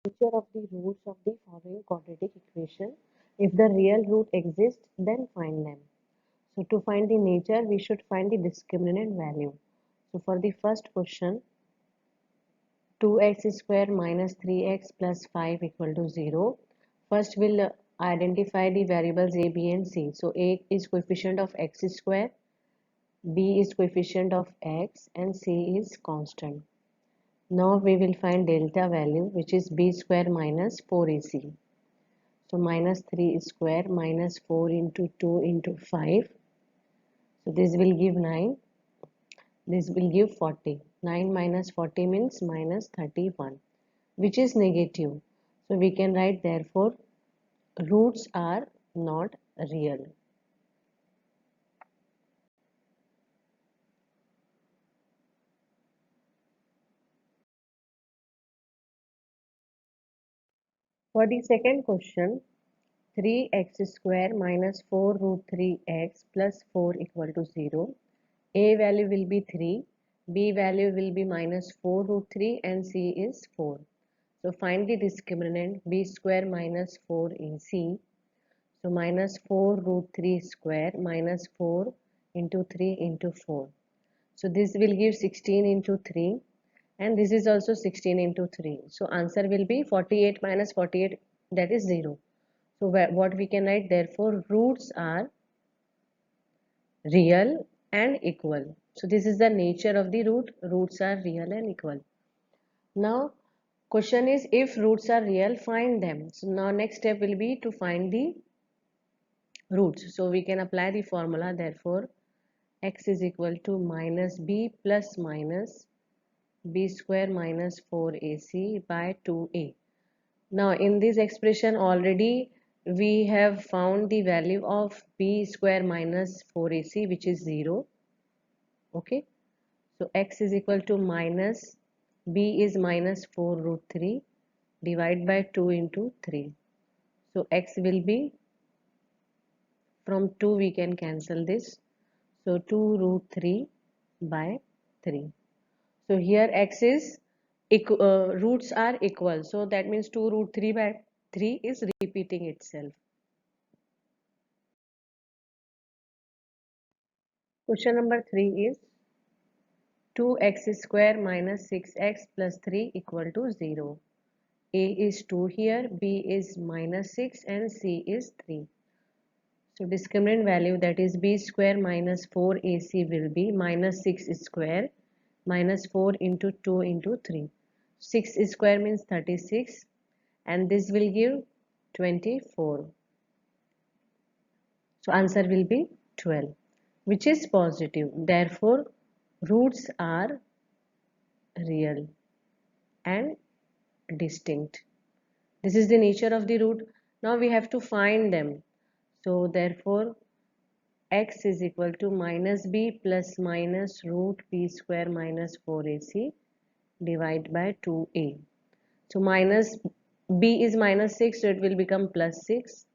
Nature of the roots of the following quadratic equation. If the real root exists, then find them. So to find the nature, we should find the discriminant value. So for the first question, 2x square minus 3x plus 5 equal to 0. First we'll identify the variables a, b and c. So a is coefficient of x square, b is coefficient of x and c is constant. Now we will find delta value, which is b square minus 4ac. So minus 3 square minus 4 into 2 into 5. So this will give 9. This will give 40. 9 minus 40 means minus 31, which is negative. So we can write therefore roots are not real. For the second question, 3x square minus 4 root 3x plus 4 equal to 0. A value will be 3, B value will be minus 4 root 3 and C is 4. So find the discriminant b square minus 4ac. So minus 4 root 3 square minus 4 into 3 into 4. So this will give 16 into 3 and this is also 16 into 3. So answer will be 48 minus 48, that is 0. So what we can write, therefore roots are real and equal. So this is the nature of the root. Roots are real and equal. Now question is, if roots are real, find them. So now next step will be to find the roots. So we can apply the formula, therefore x is equal to minus b plus minus b square minus 4ac by 2a. Now in this expression already we have found the value of b square minus 4ac, which is 0. Okay, so x is equal to minus b is minus 4 root 3 divide by 2 into 3. So x will be, from 2 we can cancel this. So 2 root 3 by 3. So here x is roots are equal. So that means 2 root 3 by 3 is repeating itself. Question number 3 is 2x square minus 6x plus 3 equal to 0. A is 2 here, B is minus 6 and C is 3. So discriminant value, that is b square minus 4ac, will be minus 6 square minus 4 into 2 into 3. 6 square means 36 and this will give 24. So answer will be 12, which is positive. Therefore roots are real and distinct. This is the nature of the root. Now we have to find them. So therefore x is equal to minus b plus minus root b square minus 4ac divide by 2a. So minus b is minus 6, so it will become plus 6.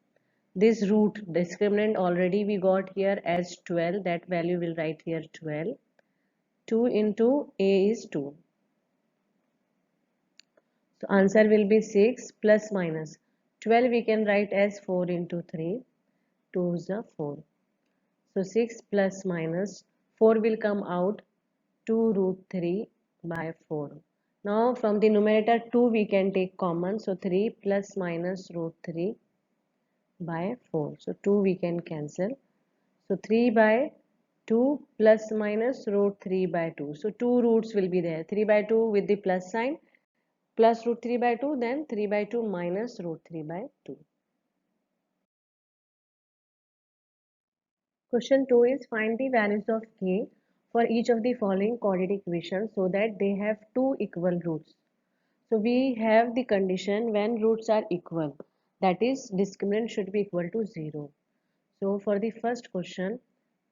This root discriminant already we got here as 12, that value will write here 12. 2 into a is 2. So answer will be 6 plus minus 12 we can write as 4 into 3. 2 is a 4. So 6 plus minus 4 will come out 2 root 3 by 4. Now from the numerator 2 we can take common. So 3 plus minus root 3 by 4. So 2 we can cancel. So 3 by 2 plus minus root 3 by 2. So 2 roots will be there. 3 by 2 with the plus sign, plus root 3 by 2, then 3 by 2 minus root 3 by 2. Question 2 is, find the values of k for each of the following quadratic equations so that they have two equal roots. So we have the condition when roots are equal, that is discriminant should be equal to 0. So for the first question,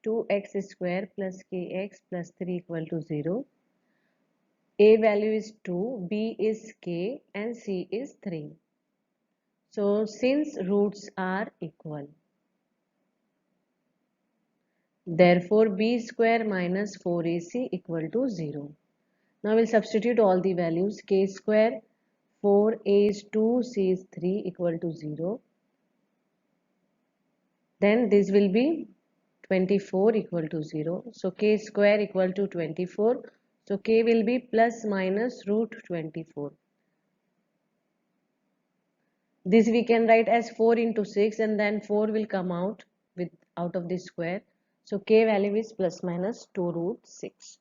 2x square plus kx plus 3 equal to 0. A value is 2, B is k and C is 3. So since roots are equal, therefore b square minus 4ac equal to 0. Now we'll substitute all the values. K square 4a is 2, c is 3 equal to 0. Then this will be 24 equal to 0. So k square equal to 24. So k will be plus minus root 24. This we can write as 4 into 6, and then 4 will come out of this square. So k value is plus minus 2 root 6.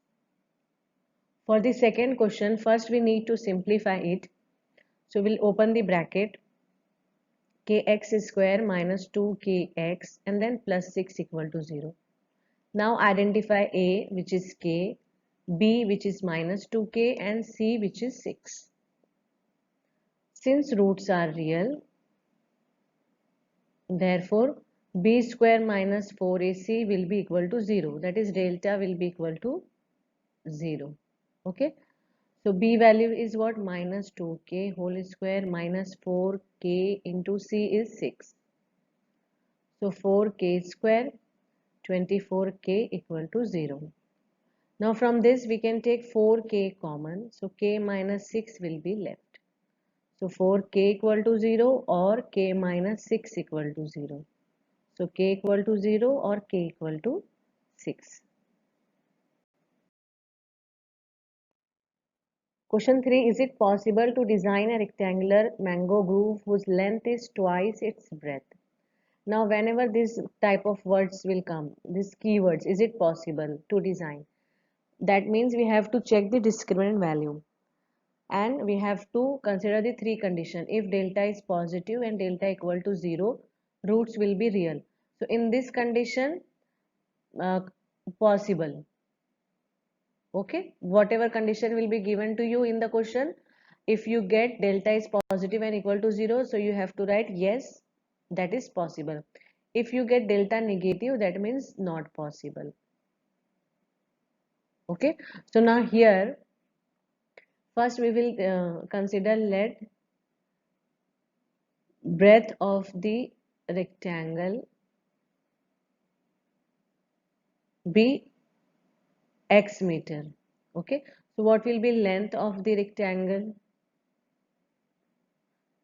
For the second question, first we need to simplify it. So we'll open the bracket, kx square minus 2kx, and then plus 6 equal to 0. Now identify a, which is k, b, which is minus 2k, and c, which is 6. Since roots are real, therefore b square minus 4ac will be equal to 0. That is, delta will be equal to 0. Okay. So b value is what? Minus 2k whole square minus 4k into c is 6. So 4k square 24k equal to 0. Now from this we can take 4k common. So k minus 6 will be left. So 4k equal to 0 or k minus 6 equal to 0. So k equal to 0 or k equal to 6. Question 3. Is it possible to design a rectangular mango groove whose length is twice its breadth? Now whenever this type of words will come, these keywords, is it possible to design? That means we have to check the discriminant value. And we have to consider the three conditions. If delta is positive and delta equal to 0, roots will be real. So in this condition, uh, possible. Okay, whatever condition will be given to you in the question, if you get delta is positive and equal to 0, so you have to write yes, that is possible. If you get delta negative, that means not possible. Okay, so now here first we will consider, let breadth of the rectangle be x meter. Okay, so what will be length of the rectangle?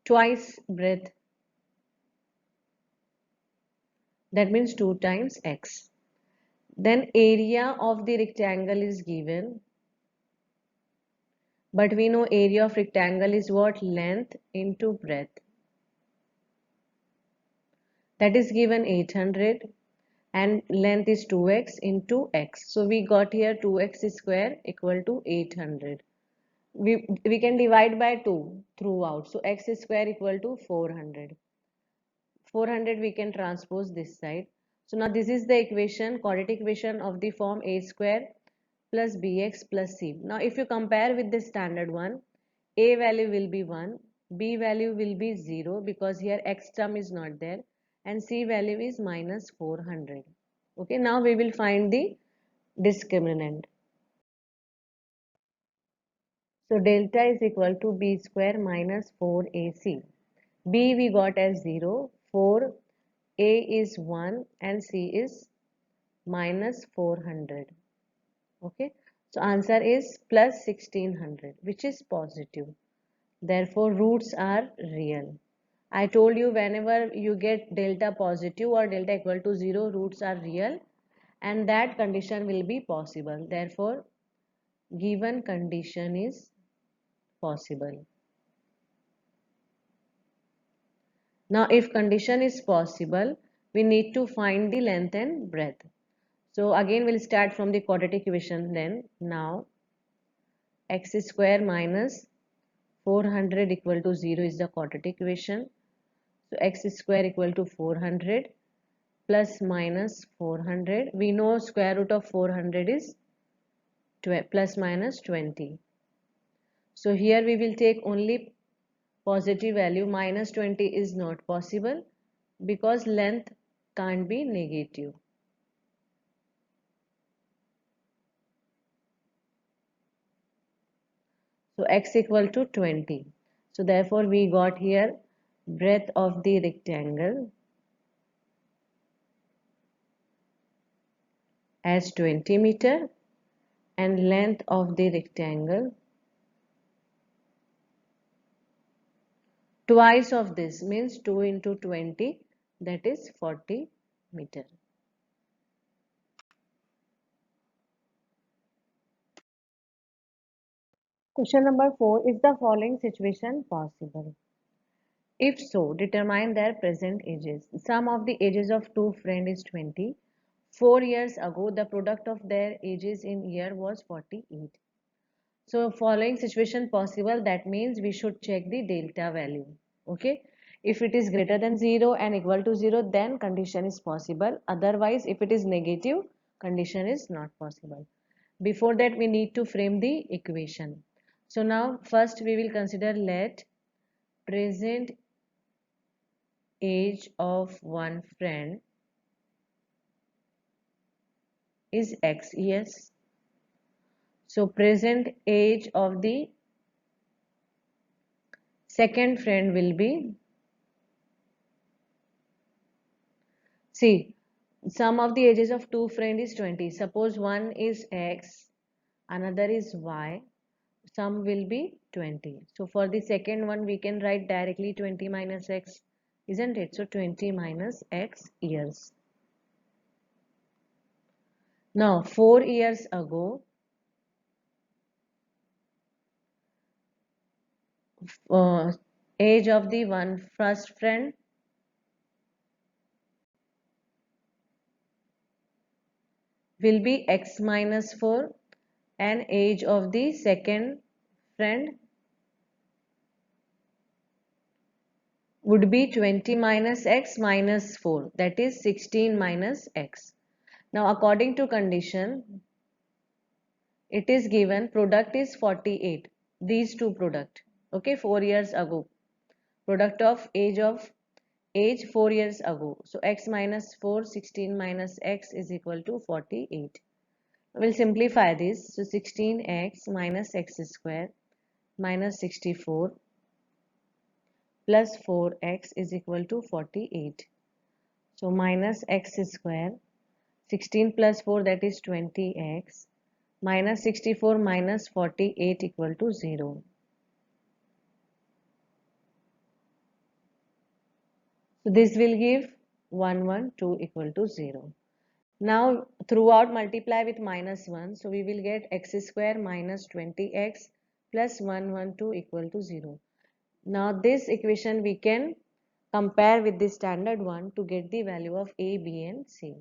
Twice breadth, that means 2 times x. Then area of the rectangle is given, but we know area of rectangle is what? Length into breadth. That is given 800, and length is 2x into x. So we got here 2x square equal to 800. We can divide by 2 throughout. So x square equal to 400. 400 we can transpose this side. So now this is the equation, quadratic equation of the form a square plus bx plus c. Now if you compare with the standard one, a value will be 1, b value will be 0 because here x term is not there, and c value is minus 400. Okay, now we will find the discriminant. So delta is equal to b square minus 4ac. B we got as 0, 4, A is 1 and C is minus 400. Okay, so answer is plus 1600, which is positive. Therefore roots are real. I told you whenever you get delta positive or delta equal to 0, roots are real, and that condition will be possible. Therefore given condition is possible. Now if condition is possible, we need to find the length and breadth. So again we'll start from the quadratic equation then. Now x square minus 400 equal to 0 is the quadratic equation. So x square equal to 400 plus minus 400. We know square root of 400 is plus minus 20. So here we will take only positive value. Minus 20 is not possible because length can't be negative. So x equal to 20. So therefore we got here breadth of the rectangle as 20 meter and length of the rectangle Twice of this means 2 into 20, that is 40 meter. Question number 4, is the following situation possible? If so, determine their present ages. Sum of the ages of two friends is 20. 4 years ago, the product of their ages in year was 48. So following situation possible, that means we should check the delta value. Okay. If it is greater than 0 and equal to 0, then condition is possible. Otherwise, if it is negative, condition is not possible. Before that, we need to frame the equation. So now first we will consider let present age of one friend is x years. So present age of the second friend will be, see, sum of the ages of two friends is 20. Suppose one is x, another is y, sum will be 20. So for the second one, we can write directly 20 minus x, isn't it? So 20 minus x years. Now 4 years ago, uh, age of the one first friend will be x minus 4 and age of the second friend would be 20 minus x minus 4, that is 16 minus x. Now according to condition, it is given product is 48, these two product, okay, 4 years ago, product of age 4 years ago. So x minus 4, 16 minus x is equal to 48. We'll simplify this. So 16x minus x square minus 64 plus 4x is equal to 48. So minus x square, 16 plus 4, that is 20x, minus 64 minus 48 equal to 0. So this will give 112 equal to 0. Now throughout multiply with minus 1. So we will get x square minus 20x plus 112 equal to 0. Now this equation we can compare with the standard one to get the value of a, b and c.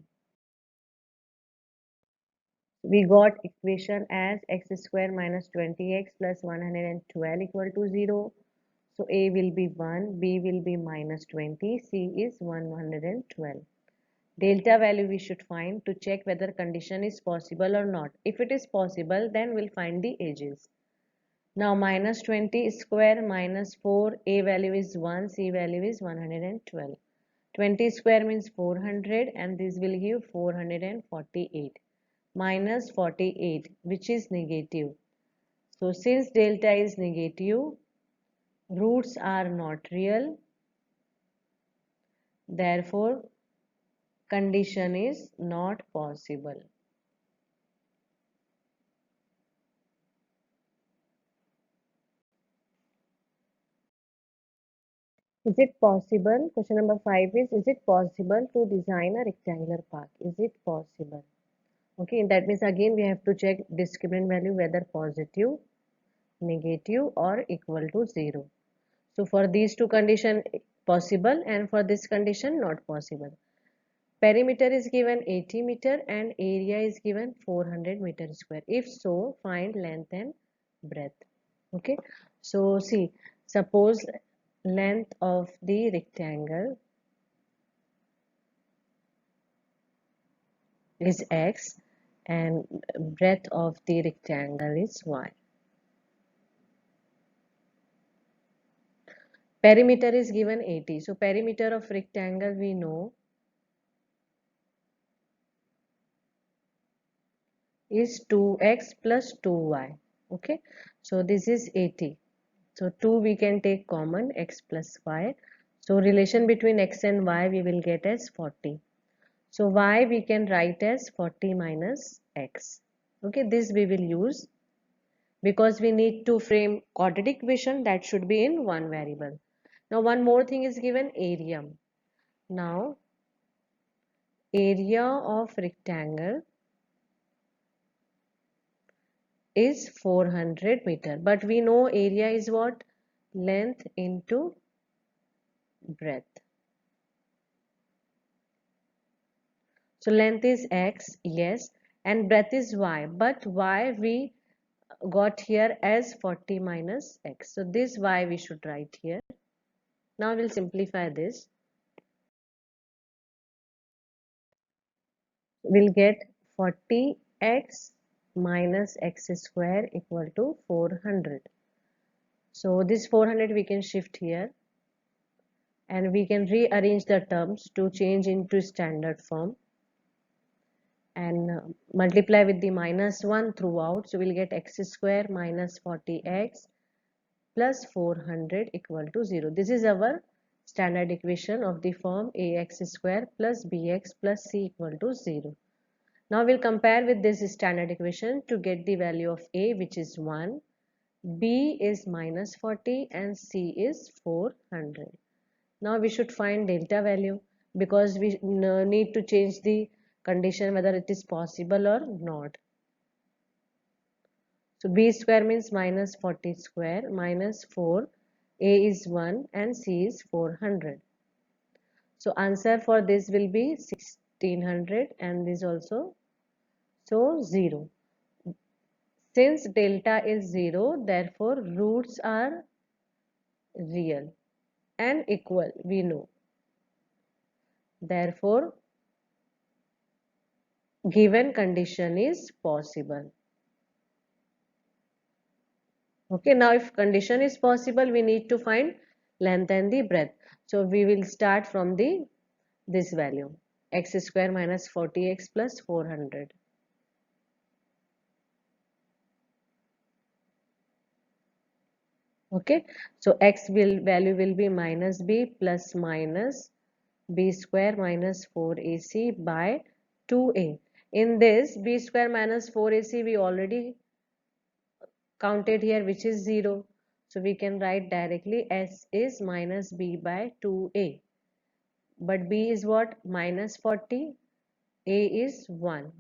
We got equation as x square minus 20x plus 112 equal to 0. So a will be 1, b will be minus 20, c is 112. Delta value we should find to check whether condition is possible or not. If it is possible, then we'll find the ages. Now minus 20 square minus 4, a value is 1, c value is 112. 20 square means 400 and this will give 448 minus 48, which is negative. So since delta is negative, roots are not real, therefore condition is not possible. Is it possible? Question number 5 is it possible to design a rectangular park? Is it possible? Okay, that means again we have to check discriminant value whether positive, negative or equal to 0. So for these two condition possible and for this condition not possible. Perimeter is given 80 meter and area is given 400 meter square. If so, find length and breadth. Okay, so see, suppose length of the rectangle is x and breadth of the rectangle is y. Perimeter is given 80. So perimeter of rectangle we know is 2x plus 2y. Okay, so this is 80. So 2 we can take common, x plus y. So relation between x and y we will get as 40. So y we can write as 40 minus x. Okay, this we will use because we need to frame quadratic equation that should be in one variable. Now one more thing is given, area. Now area of rectangle is 400 meter, but we know area is what? Length into breadth. So length is x, yes, and breadth is y, but y we got here as 40 minus x. So this y we should write here. Now we'll simplify this. We'll get 40x minus x square equal to 400. So this 400 we can shift here, and we can rearrange the terms to change into standard form, and multiply with the minus 1 throughout. So we'll get x square minus 40x plus 400 equal to 0. This is our standard equation of the form ax square plus bx plus c equal to 0. Now we'll compare with this standard equation to get the value of a, which is 1, b is minus 40, and c is 400. Now we should find delta value, because we need to change the condition whether it is possible or not. So b square means minus 40 square minus 4, a is 1 and c is 400. So answer for this will be 1600, and this also, so 0. Since delta is 0, therefore roots are real and equal, we know. Therefore given condition is possible. Okay, now if condition is possible, we need to find length and the breadth. So we will start from the this value, x square minus 40x plus 400. Okay, so value will be minus b plus minus b square minus 4ac by 2a. In this b square minus 4ac we already counted here, which is 0. So we can write directly s is minus b by 2a. But b is what? Minus 40, a is 1.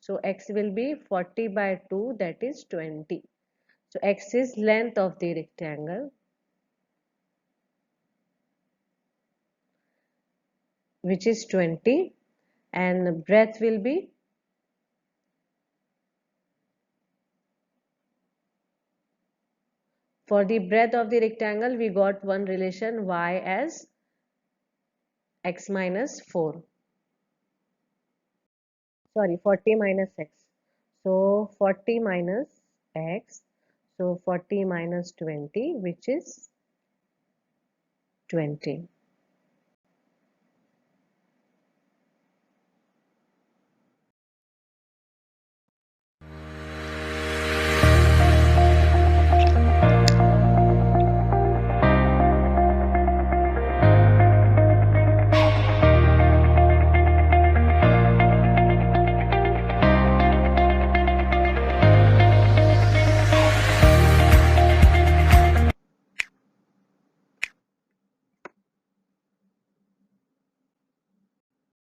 So x will be 40 by 2, that is 20. So x is length of the rectangle, which is 20, and breadth will be, for the breadth of the rectangle we got one relation, y as x minus 4. Sorry, 40 minus x. So 40 minus x. So 40 minus 20, which is 20.